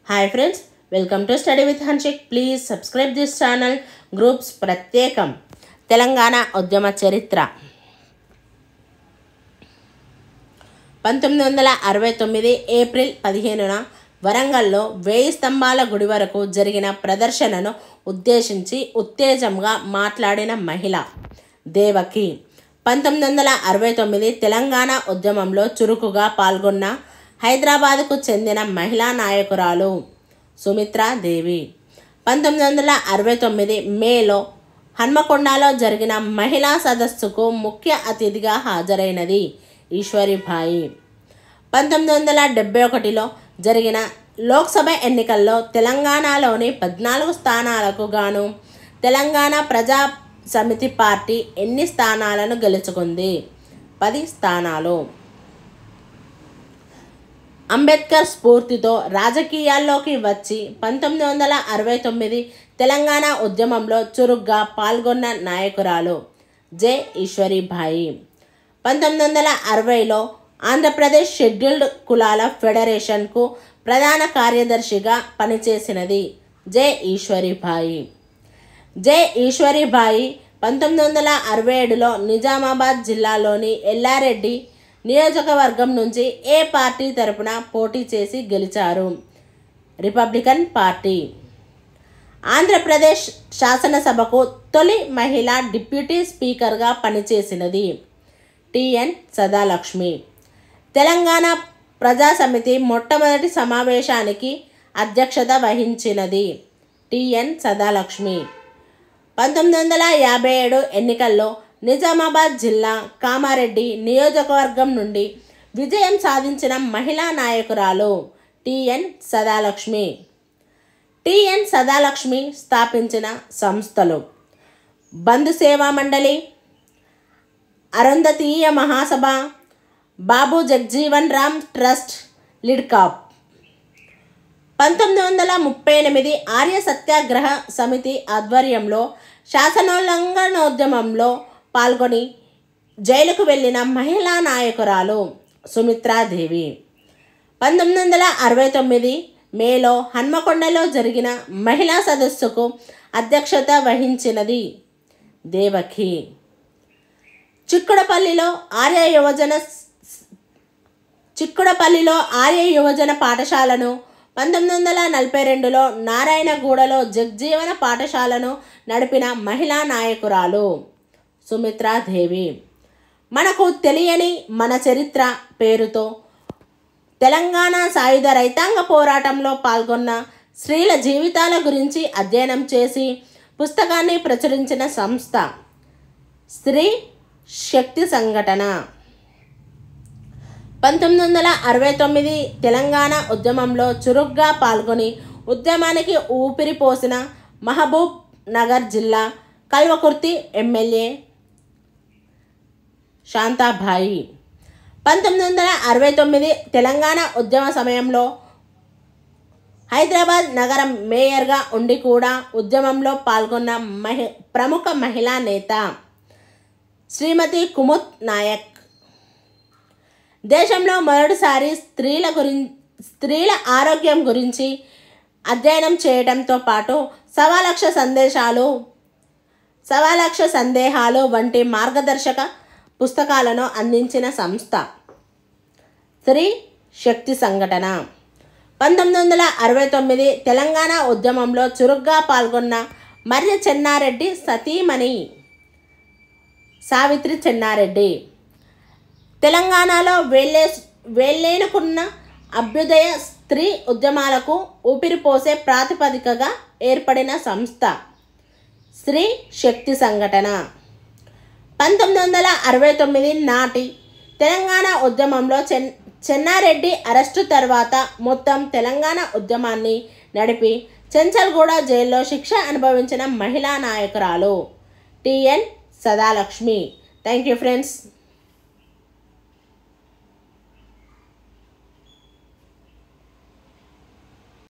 Hi friends, welcome to study with Hanshik. Please subscribe this channel. Groups ప్రత్యేకం. తెలంగాణ ఉద్యమ చరిత్ర. 1969 April 15న వరంగల్లో 1000 స్తంభాల గుడి వరకు జరిగిన ప్రదర్శనను ఉద్దేశించి ఉత్తేజంగా మాట్లాడిన మహిళ దేవకి. 1969 తెలంగాణ ఉద్యమంలో చురుకుగా పాల్గొన్న హైదరాబాద్కు చెందిన మహిళా నాయకురాలు సుమిత్రాదేవి. 1969 మేలో హన్మకొండలో జరిగిన మహిళా సదస్సుకు ముఖ్య అతిథిగా హాజరైనది ఈశ్వరీభాయి. 1971లో జరిగిన లోక్సభ ఎన్నికల్లో తెలంగాణలోని 14 స్థానాలకు గాను తెలంగాణ ప్రజా సమితి పార్టీ ఎన్ని స్థానాలను గెలుచుకుంది? 10 స్థానాలు. అంబేద్కర్ స్ఫూర్తితో రాజకీయాల్లోకి వచ్చి 1969 తెలంగాణ ఉద్యమంలో చురుగ్గా పాల్గొన్న నాయకురాలు జె. ఈశ్వరీభాయి. 1960లో ఆంధ్రప్రదేశ్ షెడ్యూల్డ్ కులాల ఫెడరేషన్కు ప్రధాన కార్యదర్శిగా పనిచేసినది జె. ఈశ్వరీభాయి. జె. ఈశ్వరీభాయి 1967లో నిజామాబాద్ జిల్లాలోని ఎల్లారెడ్డి నియోజకవర్గం నుంచి ఏ పార్టీ తరపున పోటీ చేసి గెలిచారు? Republican party. ఆంధ్రప్రదేశ్ శాసనసభకు తొలి మహిళా డిప్యూటీ స్పీకర్గా పనిచేసినది టిఎన్ సదాలక్ష్మి. తెలంగాణ ప్రజాసమితి మొట్టమొదటి సమావేశానికి అధ్యక్షత వహించినది టిఎన్ సదాలక్ష్మి. 1957 ఎన్నికల్లో నిజామాబాద్ జిల్లా కామారెడ్డి నియోజకవర్గం నుండి విజయం సాధించిన మహిళా నాయకురాలు టిఎన్ సదాలక్ష్మి. టిఎన్ సదాలక్ష్మి స్థాపించిన సంస్థలు: బంధు సేవా మండలి, అరుంధతీయ మహాసభ, బాబు జగ్జీవన్ రామ్ ట్రస్ట్, లిడ్కాప్. 1938 ఆర్య సత్యాగ్రహ సమితి ఆధ్వర్యంలో శాసనోల్లంఘనోద్యమంలో పాల్గొని జైలుకు వెళ్ళిన మహిళా నాయకురాలు సుమిత్రాదేవి. 1969 మేలో హన్మకొండలో జరిగిన మహిళా సదస్సుకు అధ్యక్షత వహించినది దేవకి. చిక్కుడపల్లిలో ఆర్య యువజన పాఠశాలను, 1942లో నారాయణగూడలో జగ్జీవన పాఠశాలను నడిపిన మహిళా నాయకురాలు సుమిత్రాదేవి. మనకు తెలియని మన చరిత్ర పేరుతో తెలంగాణ సాయుధ రైతాంగ పోరాటంలో పాల్గొన్న స్త్రీల జీవితాల గురించి అధ్యయనం చేసి పుస్తకాన్ని ప్రచురించిన సంస్థ స్త్రీ శక్తి సంఘటన. 1969 తెలంగాణ ఉద్యమంలో చురుగ్గా పాల్గొని ఉద్యమానికి ఊపిరి పోసిన మహబూబ్ నగర్ జిల్లా కల్వకుర్తి ఎమ్మెల్యే శాంతాబాయి. 1969 తెలంగాణ ఉద్యమ సమయంలో హైదరాబాద్ నగర మేయర్గా ఉండి కూడా ఉద్యమంలో పాల్గొన్న ప్రముఖ మహిళా నేత శ్రీమతి కుముద్ నాయక్. దేశంలో మొదటిసారి స్త్రీల ఆరోగ్యం గురించి అధ్యయనం చేయడంతో పాటు సవాలక్ష సందేహాలు వంటి మార్గదర్శక పుస్తకాలను అందించిన సంస్థ స్త్రీ శక్తి సంఘటన. 1969 తెలంగాణ ఉద్యమంలో చురుగ్గా పాల్గొన్న మర్రి చెన్నారెడ్డి సతీమణి సావిత్రి చెన్నారెడ్డి. తెలంగాణలో వేళ్ళేనుకున్న అభ్యుదయ స్త్రీ ఉద్యమాలకు ఊపిరిపోసే ప్రాతిపదికగా ఏర్పడిన సంస్థ స్త్రీ శక్తి సంఘటన. 1969 నాటి తెలంగాణ ఉద్యమంలో చెన్నారెడ్డి అరెస్టు తర్వాత మొత్తం తెలంగాణ ఉద్యమాన్ని నడిపి చెంచల్గూడ జైల్లో శిక్ష అనుభవించిన మహిళా నాయకురాలు TN Sadalakshmi. Thank you friends.